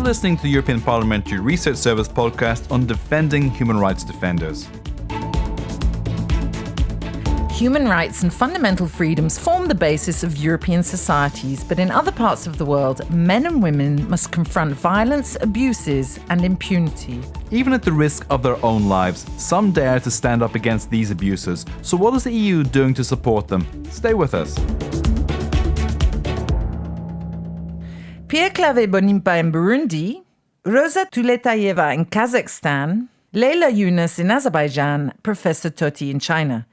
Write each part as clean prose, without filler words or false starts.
You're listening to the European Parliamentary Research Service podcast on defending human rights defenders. Human rights and fundamental freedoms form the basis of European societies, but in other parts of the world, men and women must confront violence, abuses, and impunity. Even at the risk of their own lives, some dare to stand up against these abuses. So what is the EU doing to support them? Stay with us. Pierre-Claver Bonimpa in Burundi, Rosa Tuletayeva in Kazakhstan, Leila Yunus in Azerbaijan, Professor Toti in China.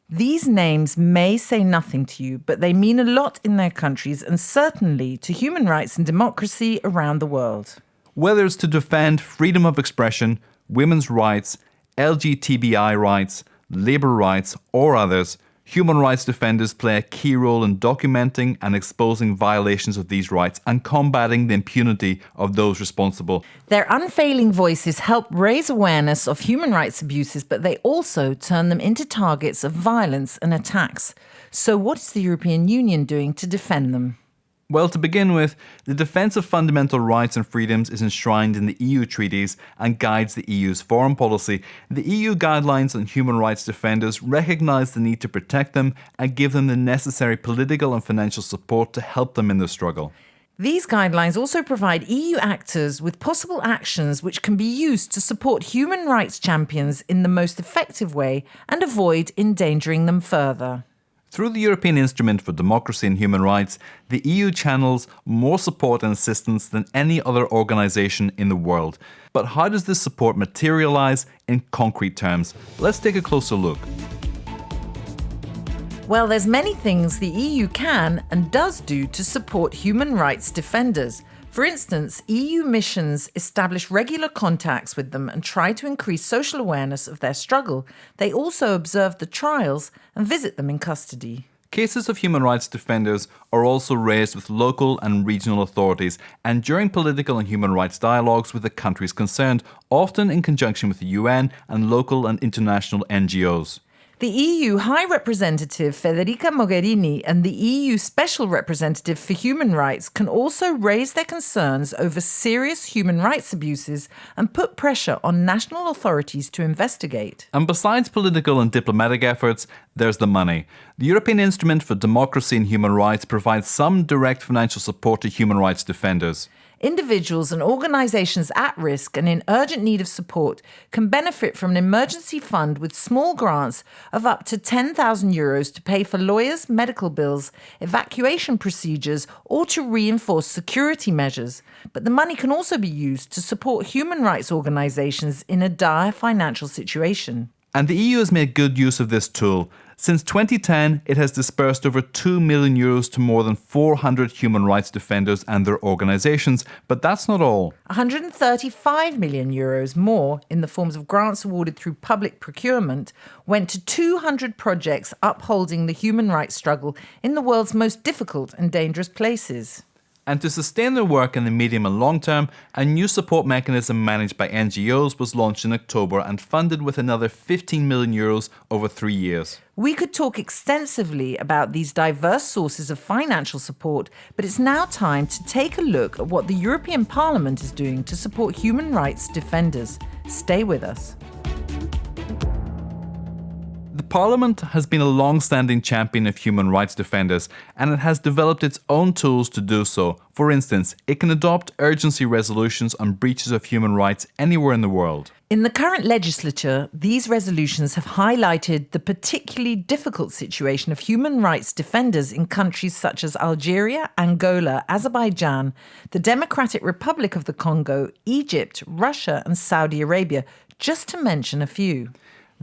These names may say nothing to you, but they mean a lot in their countries and certainly to human rights and democracy around the world. Whether it's to defend freedom of expression, women's rights, LGBTI rights, labour rights, or others, human rights defenders play a key role in documenting and exposing violations of these rights and combating the impunity of those responsible. Their unfailing voices help raise awareness of human rights abuses, but they also turn them into targets of violence and attacks. So what is the European Union doing to defend them? Well, to begin with, the defence of fundamental rights and freedoms is enshrined in the EU treaties and guides the EU's foreign policy. The EU guidelines on human rights defenders recognise the need to protect them and give them the necessary political and financial support to help them in their struggle. These guidelines also provide EU actors with possible actions which can be used to support human rights champions in the most effective way and avoid endangering them further. Through the European Instrument for Democracy and Human Rights, the EU channels more support and assistance than any other organisation in the world. But how does this support materialise in concrete terms? Let's take a closer look. Well, there's many things the EU can and does do to support human rights defenders. For instance, EU missions establish regular contacts with them and try to increase social awareness of their struggle. They also observe the trials and visit them in custody. Cases of human rights defenders are also raised with local and regional authorities and during political and human rights dialogues with the countries concerned, often in conjunction with the UN and local and international NGOs. The EU High Representative Federica Mogherini and the EU Special Representative for Human Rights can also raise their concerns over serious human rights abuses and put pressure on national authorities to investigate. And besides political and diplomatic efforts, there's the money. The European Instrument for Democracy and Human Rights provides some direct financial support to human rights defenders. Individuals and organisations at risk and in urgent need of support can benefit from an emergency fund with small grants of up to €10,000 to pay for lawyers, medical bills, evacuation procedures, or to reinforce security measures. But the money can also be used to support human rights organisations in a dire financial situation. And the EU has made good use of this tool. Since 2010, it has disbursed over €2 million to more than 400 human rights defenders and their organisations. But that's not all. €135 million more in the forms of grants awarded through public procurement went to 200 projects upholding the human rights struggle in the world's most difficult and dangerous places. And to sustain their work in the medium and long term, a new support mechanism managed by NGOs was launched in October and funded with another €15 million over 3 years. We could talk extensively about these diverse sources of financial support, but it's now time to take a look at what the European Parliament is doing to support human rights defenders. Stay with us. Parliament has been a long-standing champion of human rights defenders, and it has developed its own tools to do so. For instance, it can adopt urgency resolutions on breaches of human rights anywhere in the world. In the current legislature, these resolutions have highlighted the particularly difficult situation of human rights defenders in countries such as Algeria, Angola, Azerbaijan, the Democratic Republic of the Congo, Egypt, Russia, and Saudi Arabia, just to mention a few.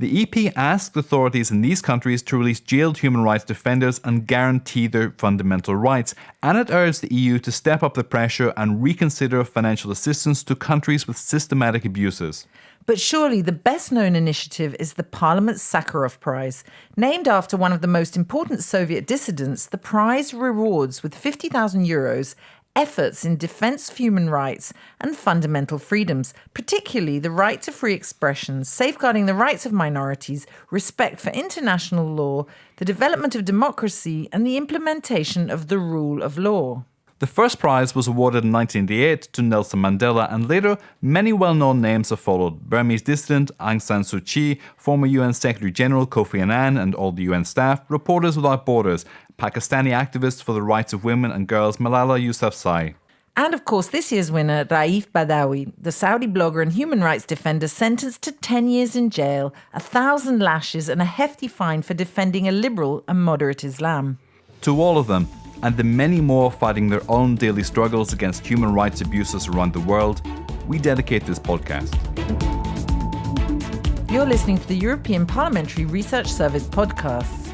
The EP asked authorities in these countries to release jailed human rights defenders and guarantee their fundamental rights, and it urged the EU to step up the pressure and reconsider financial assistance to countries with systematic abuses. But surely the best-known initiative is the Parliament's Sakharov Prize. Named after one of the most important Soviet dissidents, the prize rewards with €50,000 efforts in defence of human rights and fundamental freedoms, particularly the right to free expression, safeguarding the rights of minorities, respect for international law, the development of democracy, and the implementation of the rule of law. The first prize was awarded in 1988 to Nelson Mandela, and later many well-known names have followed. Burmese dissident Aung San Suu Kyi, former UN Secretary-General Kofi Annan and all the UN staff, Reporters Without Borders, Pakistani activists for the rights of women and girls Malala Yousafzai. And of course, this year's winner, Raif Badawi, the Saudi blogger and human rights defender sentenced to 10 years in jail, 1,000 lashes and a hefty fine for defending a liberal and moderate Islam. To all of them, and the many more fighting their own daily struggles against human rights abuses around the world, we dedicate this podcast. You're listening to the European Parliamentary Research Service podcast.